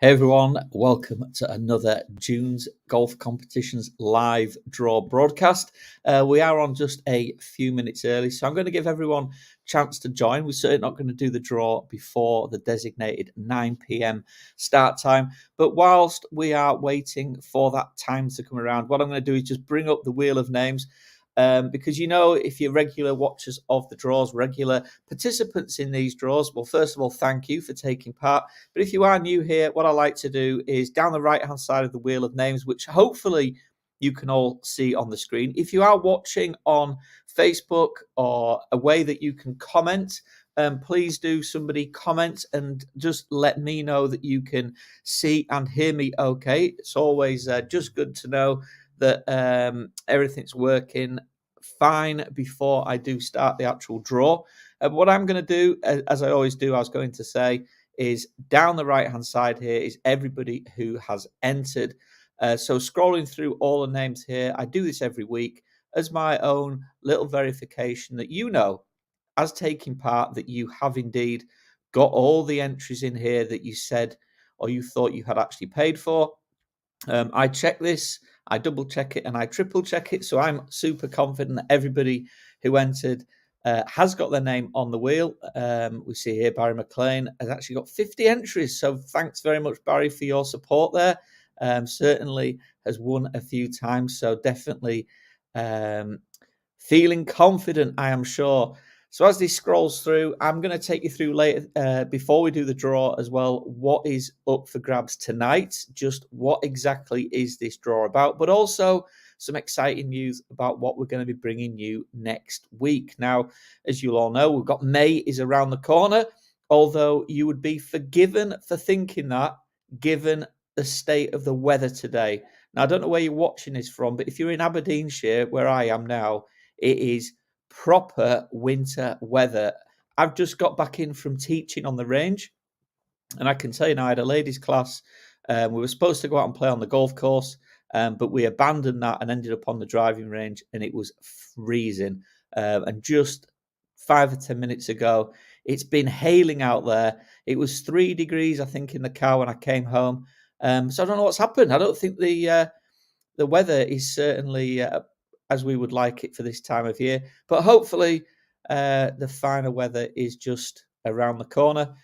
Everyone, welcome to another June's Golf Competitions live draw broadcast. We are on just a few minutes early, so I'm going to give everyone a chance to join. We're certainly not going to do the draw before the designated 9 p.m. start time, but whilst we are waiting for that time to come around, what I'm going to do is just bring up the wheel of names. Because if you're regular watchers of the draws, regular participants in these draws, well, first of all, thank you for taking part. But if you are new here, what I like to do is down the right-hand side of the wheel of names, which hopefully you can all see on the screen. If you are watching on Facebook or a way that you can comment, please do somebody comment and just let me know that you can see and hear me okay. It's always just good to know that everything's working fine before I do start the actual draw. What I'm going to do, as I always do, I was going to say, is down the right-hand side here is everybody who has entered. So scrolling through all the names here, I do this every week as my own little verification that as taking part, that you have indeed got all the entries in here that you said or you thought you had actually paid for. I check this, I double check it, and I triple check it. So I'm super confident that everybody who entered has got their name on the wheel. We see here Barry McLean has actually got 50 entries. So thanks very much, Barry, for your support there. Certainly has won a few times. So definitely feeling confident, I am sure. So as this scrolls through, I'm going to take you through later, before we do the draw as well, what is up for grabs tonight, just what exactly is this draw about, but also some exciting news about what we're going to be bringing you next week. Now, as you'll all know, we've got May is around the corner, although you would be forgiven for thinking that, given the state of the weather today. Now, I don't know where you're watching this from, but if you're in Aberdeenshire, where I am now, it is proper winter weather. I've just got back in from teaching on the range, and I can tell you now, I had a ladies' class. We were supposed to go out and play on the golf course, but we abandoned that and ended up on the driving range, and it was freezing. And just 5 or 10 minutes ago, it's been hailing out there. It was 3 degrees, I think, in the car when I came home. So I don't know what's happened. I don't think the weather is certainly as we would like it for this time of year. But hopefully the finer weather is just around the corner.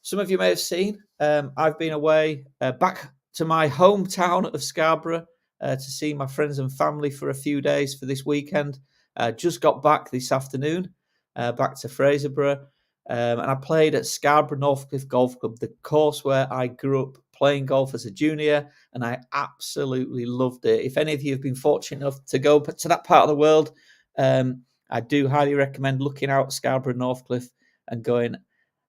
Some of you may have seen, I've been away back to my hometown of Scarborough to see my friends and family for a few days for this weekend. Just got back this afternoon, back to Fraserburgh. And I played at Scarborough Northcliffe Golf Club, the course where I grew up playing golf as a junior, and I absolutely loved it. If any of you have been fortunate enough to go to that part of the world, I do highly recommend looking out Scarborough Northcliffe and going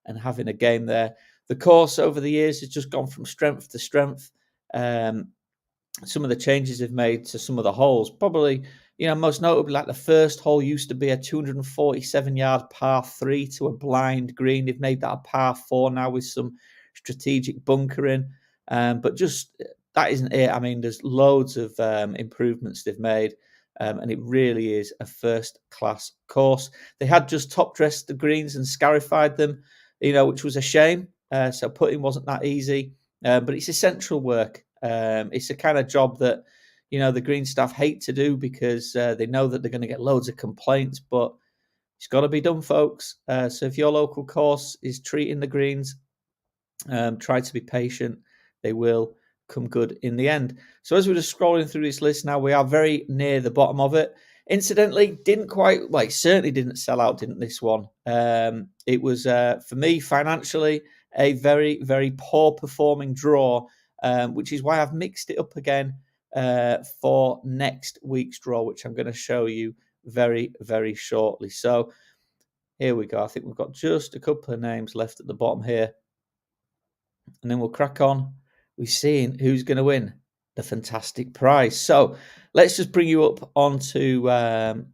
and having a game there. The course over the years has just gone from strength to strength. Some of the changes they've made to some of the holes, probably, most notably, like the first hole used to be a 247-yard par 3 to a blind green. They've made that a par 4 now with some strategic bunkering. But just that isn't it. I mean, there's loads of improvements they've made, and it really is a first-class course. They had just top-dressed the greens and scarified them, which was a shame. So putting wasn't that easy, but it's essential work. It's a kind of job that, the green staff hate to do because they know that they're going to get loads of complaints, but it's got to be done, folks. So if your local course is treating the greens, try to be patient. They will come good in the end. So as we're just scrolling through this list now, we are very near the bottom of it. Incidentally, it certainly didn't sell out, didn't this one? It was, for me, financially, a very, very poor performing draw, which is why I've mixed it up again for next week's draw, which I'm going to show you very, very shortly. So here we go. I think we've got just a couple of names left at the bottom here, and then we'll crack on with seeing who's going to win the fantastic prize. So let's just bring you up onto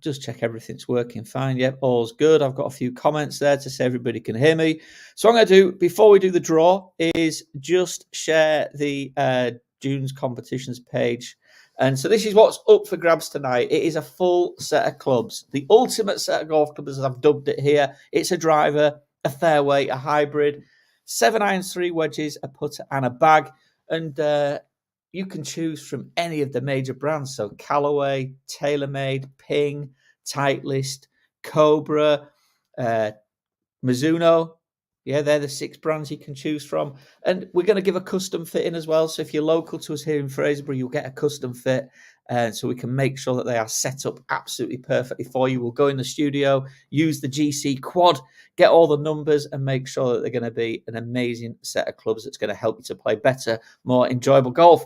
just check everything's working fine. Yep, all's good. I've got a few comments there to say everybody can hear me. So I'm going to do, before we do the draw, is just share the June's competitions page. And so this is what's up for grabs tonight. It is a full set of clubs, the ultimate set of golf clubs, as I've dubbed it here. It's a driver, a fairway, a hybrid, 7 irons, 3 wedges, a putter, and a bag. and you can choose from any of the major brands. So Callaway, TaylorMade, Ping, Titleist, Cobra, Mizuno. Yeah, they're the 6 brands you can choose from. And we're going to give a custom fitting as well. So if you're local to us here in Fraserburgh, you'll get a custom fit. So we can make sure that they are set up absolutely perfectly for you. We'll go in the studio, use the GC Quad, get all the numbers, and make sure that they're going to be an amazing set of clubs that's going to help you to play better, more enjoyable golf.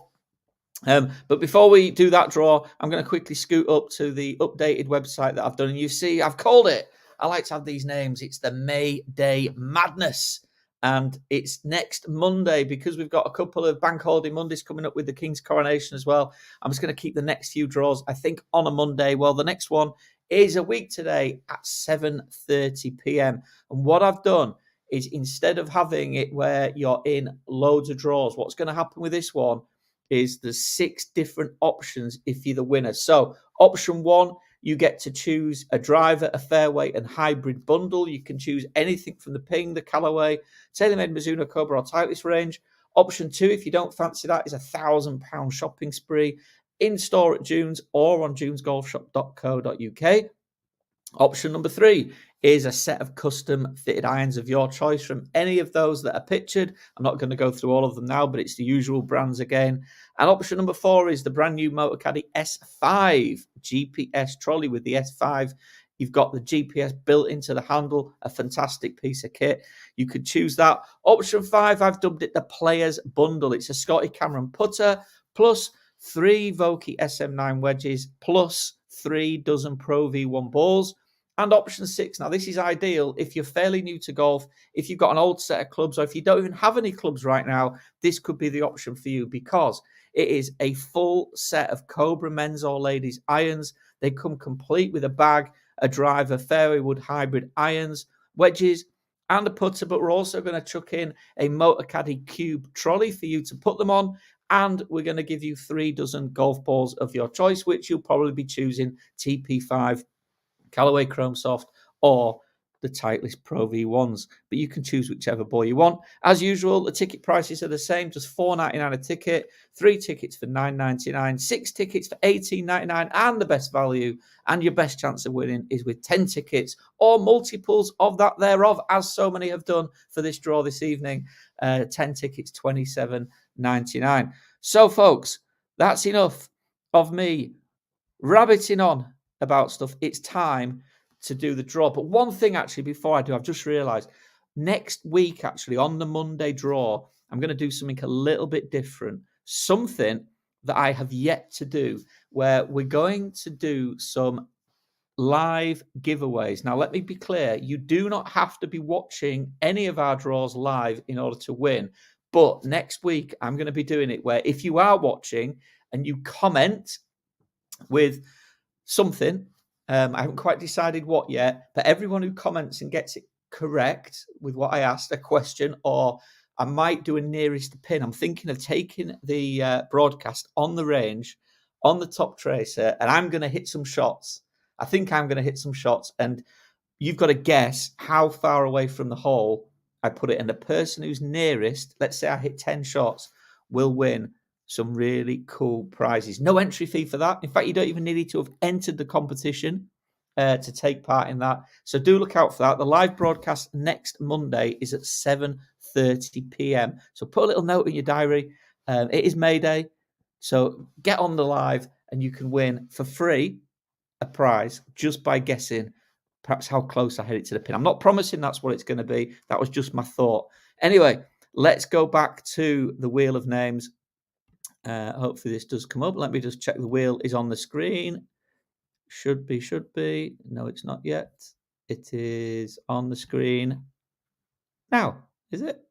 But before we do that draw, I'm going to quickly scoot up to the updated website that I've done. And you see, I've called it. I like to have these names. It's the May Day Madness. And it's next Monday because we've got a couple of bank holiday Mondays coming up with the King's Coronation as well. I'm just going to keep the next few draws, I think, on a Monday. Well, the next one is a week today at 7:30 p.m. And what I've done is instead of having it where you're in loads of draws, what's going to happen with this one is there's 6 different options if you're the winner. So option 1, you get to choose a driver, a fairway, and hybrid bundle. You can choose anything from the Ping, the Callaway, TaylorMade, Mizuno, Cobra, or Titleist range. Option 2, if you don't fancy that, is a £1,000 shopping spree in store at Dunes or on dunesgolfshop.co.uk. Option number 3 is a set of custom fitted irons of your choice from any of those that are pictured. I'm not going to go through all of them now, but it's the usual brands again. And option number 4 is the brand new Motorcaddy S5 GPS trolley with the S5. You've got the GPS built into the handle, a fantastic piece of kit. You could choose that. Option 5, I've dubbed it the Players Bundle. It's a Scotty Cameron putter plus 3 Vokey SM9 wedges plus 3 dozen Pro V1 balls. And option 6, now this is ideal if you're fairly new to golf, if you've got an old set of clubs, or if you don't even have any clubs right now, this could be the option for you because it is a full set of Cobra men's or ladies irons. They come complete with a bag, a driver, fairway wood hybrid irons, wedges, and a putter, but we're also going to chuck in a Motorcaddy Cube trolley for you to put them on. And we're going to give you 3 dozen golf balls of your choice, which you'll probably be choosing TP5, Callaway Chrome Soft, or the Titleist Pro V1s. But you can choose whichever ball you want. As usual, the ticket prices are the same, just $4.99 a ticket, 3 tickets for $9.99, 6 tickets for $18.99, and the best value and your best chance of winning is with 10 tickets or multiples of that thereof, as so many have done for this draw this evening. 10 tickets, $27.99. So, folks, that's enough of me rabbiting on about stuff. It's time to do the draw. But one thing, actually, before I do, I've just realized next week, actually, on the Monday draw, I'm going to do something a little bit different. Something that I have yet to do, where we're going to do some live giveaways. Now, let me be clear. You do not have to be watching any of our draws live in order to win. But next week, I'm going to be doing it where if you are watching and you comment with something, I haven't quite decided what yet, but everyone who comments and gets it correct with what I asked, a question, or I might do a nearest pin. I'm thinking of taking the broadcast on the range, on the top tracer, and I'm going to hit some shots. I think I'm going to hit some shots, and you've got to guess how far away from the hole I put it. And the person who's nearest, let's say I hit 10 shots, will win some really cool prizes. No entry fee for that. In fact, you don't even need to have entered the competition to take part in that. So do look out for that. The live broadcast next Monday is at 7:30 p.m. So put a little note in your diary. It is May Day. So get on the live and you can win for free a prize just by guessing perhaps how close I hit it to the pin. I'm not promising that's what it's going to be. That was just my thought. Anyway, let's go back to the wheel of names. Hopefully this does come up. Let me just check the wheel is on the screen. Should be. No, it's not yet. It is on the screen now. Is it?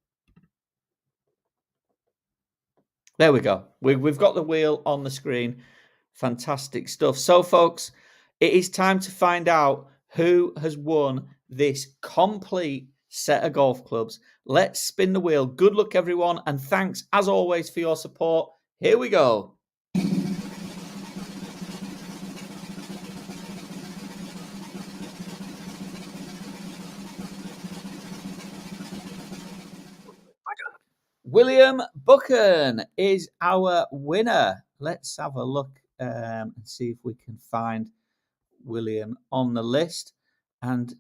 There we go. We've got the wheel on the screen. Fantastic stuff. So, folks, it is time to find out who has won this complete set of golf clubs. Let's spin the wheel. Good luck, everyone. And thanks, as always, for your support. Here we go. William Buchan is our winner. Let's have a look and see if we can find William on the list, and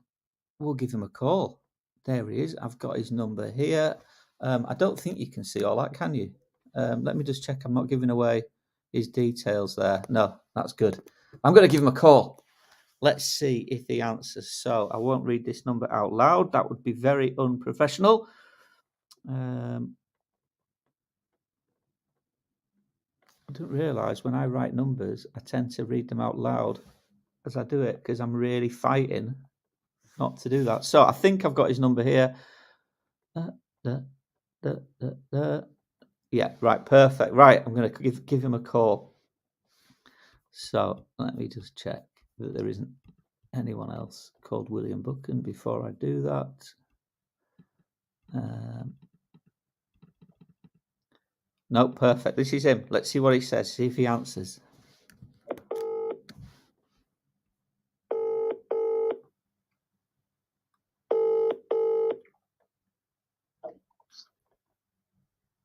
we'll give him a call. There he is. I've got his number here. I don't think you can see all that, can you? Let me just check. I'm not giving away his details there. No, that's good. I'm going to give him a call. Let's see if he answers. So I won't read this number out loud. That would be very unprofessional. I don't realise when I write numbers, I tend to read them out loud as I do it because I'm really fighting not to do that. So I think I've got his number here. Yeah, right, perfect. Right, I'm going to give him a call. So let me just check that there isn't anyone else called William Buchan before I do that. No, perfect. This is him. Let's see what he says. See if he answers.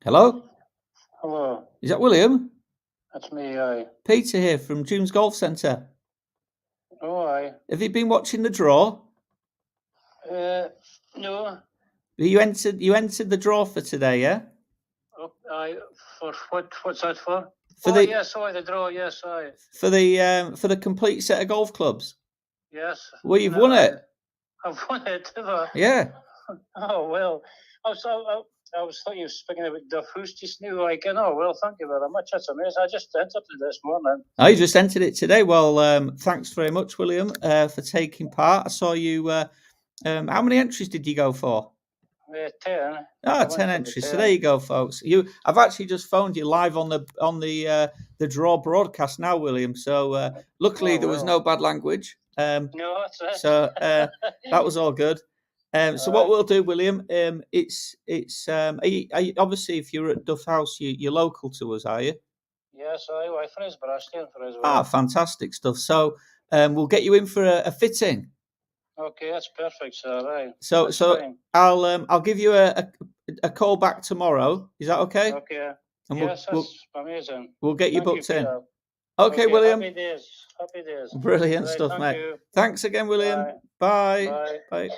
Hello? Hello. Is that William? That's me, aye. Peter here from Dunes Golf Centre. Oh, aye. Have you been watching the draw? No. You entered the draw for today, yeah? Oh, aye. For what's that for? For yes, aye, the draw, yes, aye. For the complete set of golf clubs. Yes. Well, you've won it. I've won it, have I? Yeah. Oh, well. I was thinking of speaking about the Hoos just now. Like, oh, well, thank you very much. That's amazing. I just entered it this morning. I just entered it today. Well, thanks very much, William, for taking part. I saw you. How many entries did you go for? 10. 10 entries. So there you go, folks. I've actually just phoned you live on the draw broadcast now, William. So luckily there was no bad language. No, that's it. So that was all good. So what we'll do, William, it's obviously if you're at Duff House, you're local to us, are you? Yes, I Fraser, I stay in Fraser. Ah, fantastic stuff. So we'll get you in for a fitting. Okay, that's perfect, sir. Right. So fine. I'll give you a call back tomorrow. Is that okay? Okay. And yes, that's amazing. We'll get you booked in. Okay, William. Happy days. Happy days. Brilliant stuff, mate. You. Thanks again, William. Bye. Bye. Bye.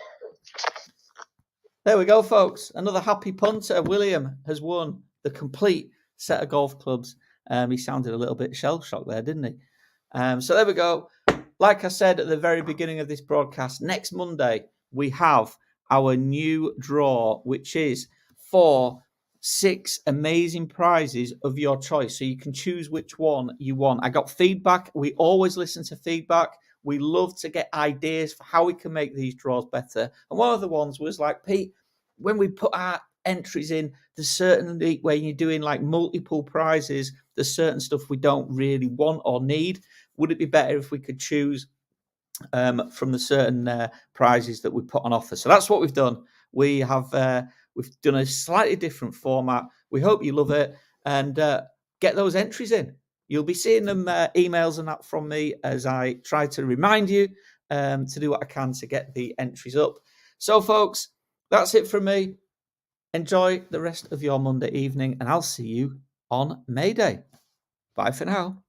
There we go, folks. Another happy punter. William has won the complete set of golf clubs. He sounded a little bit shell-shocked there, didn't he? So there we go. Like I said at the very beginning of this broadcast, next Monday we have our new draw, which is for 6 amazing prizes of your choice. So you can choose which one you want. I got feedback. We always listen to feedback. We love to get ideas for how we can make these draws better. And one of the ones was like, Pete, when we put our entries in, there's certainly when you're doing like multiple prizes, there's certain stuff we don't really want or need. Would it be better if we could choose from the certain prizes that we put on offer? So that's what we've done. We've done a slightly different format. We hope you love it and get those entries in. You'll be seeing them emails and that from me as I try to remind you to do what I can to get the entries up. So, folks, that's it from me. Enjoy the rest of your Monday evening, and I'll see you on May Day. Bye for now.